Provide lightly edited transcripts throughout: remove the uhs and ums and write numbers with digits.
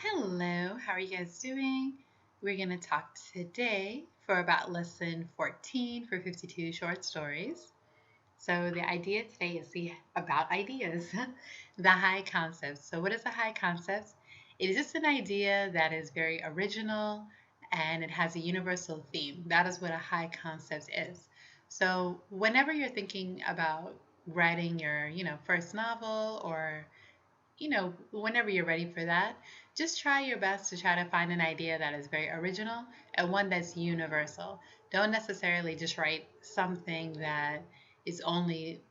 Hello, how are you guys doing? We're going to talk today for about lesson 14 for 52 short stories. So the idea today is about ideas, the high concept. So what is a high concept? It is just an idea that is very original and it has a universal theme. That is what a high concept is. So whenever you're thinking about writing your, first novel or whenever you're ready for that, just try your best to try to find an idea that is very original and one that's universal. Don't necessarily just write something that is only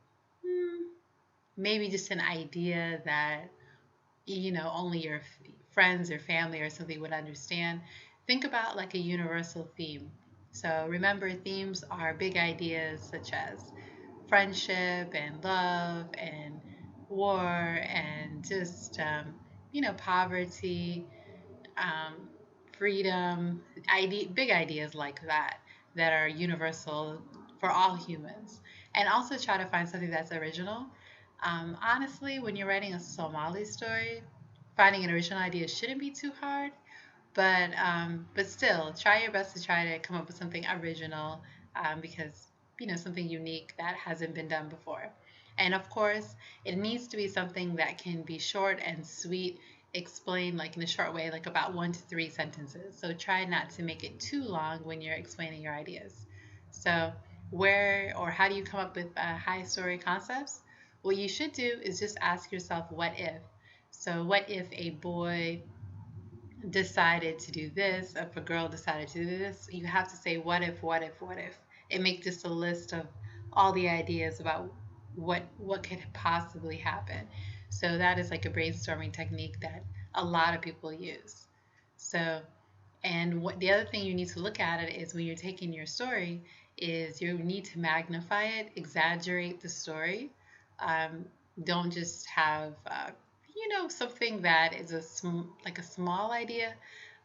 maybe just an idea that only your friends or family or something would understand. Think about like a universal theme. So remember, themes are big ideas such as friendship and love and war and just poverty, um, freedom, big ideas like that that are universal for all humans. And also try to find something that's original. Honestly, when you're writing a Somali story, finding an original idea shouldn't be too hard. But still, try your best to try to come up with something original, because something unique that hasn't been done before. And of course, it needs to be something that can be short and sweet, explained like in a short way, like about 1 to 3 sentences. So try not to make it too long when you're explaining your ideas. So where or how do you come up with high story concepts? What you should do is just ask yourself, what if? So what if a boy decided to do this, if a girl decided to do this, you have to say, what if, what if, what if? And make just a list of all the ideas about what could possibly happen. So that is like a brainstorming technique that a lot of people use. So, and what the other thing you need to look at it is when you're taking your story is you need to magnify it, exaggerate the story. Um, don't just have something that is like a small idea.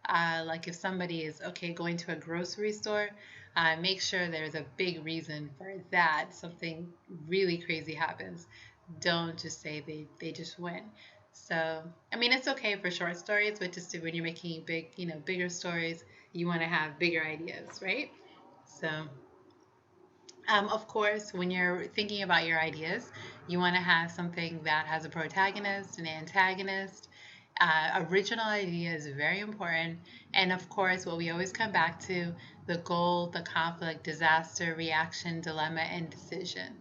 Like if somebody is okay going to a grocery store, make sure there's a big reason for that. Something really crazy happens. Don't just say they just went. So, I mean, it's okay for short stories, but just when you're making big, bigger stories, you want to have bigger ideas, right? So, of course, when you're thinking about your ideas, you want to have something that has a protagonist, an antagonist. Original idea is very important. And of course, what we always come back to, the goal, the conflict, disaster, reaction, dilemma, and decision.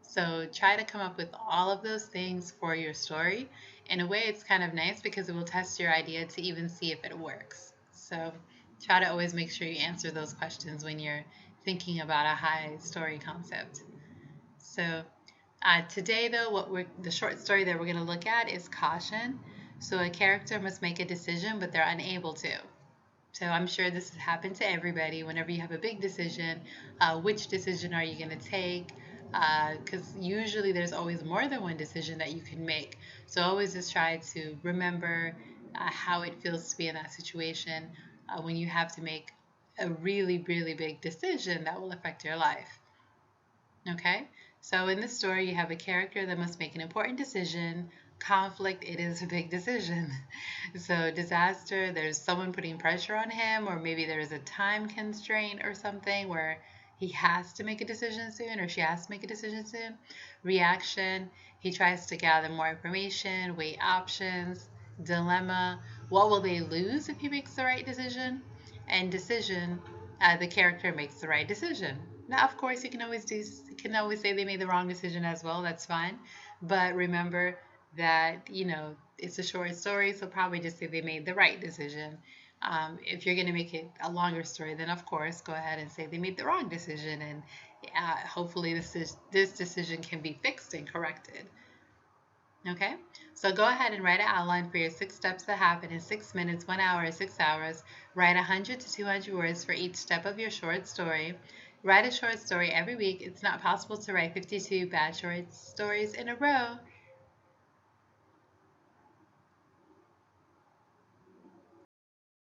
So try to come up with all of those things for your story. In a way, it's kind of nice because it will test your idea to even see if it works. So try to always make sure you answer those questions when you're thinking about a high story concept. So today, though, the short story that we're going to look at is caution. So a character must make a decision, but they're unable to. So I'm sure this has happened to everybody. Whenever you have a big decision, which decision are you going to take? Because usually there's always more than one decision that you can make. So always just try to remember how it feels to be in that situation when you have to make a really, really big decision that will affect your life. Okay, so in this story, you have a character that must make an important decision. Conflict, it is a big decision. So, disaster, there's someone putting pressure on him, or maybe there's a time constraint or something where he has to make a decision soon or she has to make a decision soon. Reaction, he tries to gather more information, weigh options. Dilemma, what will they lose if he makes the right decision? And decision, the character makes the right decision. Now, of course, you can always say they made the wrong decision as well. That's fine, but remember that it's a short story, so probably just say they made the right decision. If you're going to make it a longer story, then of course go ahead and say they made the wrong decision, and hopefully this decision can be fixed and corrected. Okay, so go ahead and write an outline for your 6 steps that happen in 6 minutes, 1 hour, 6 hours. Write 100 to 200 words for each step of your short story. Write a short story every week. It's not possible to write 52 bad short stories in a row.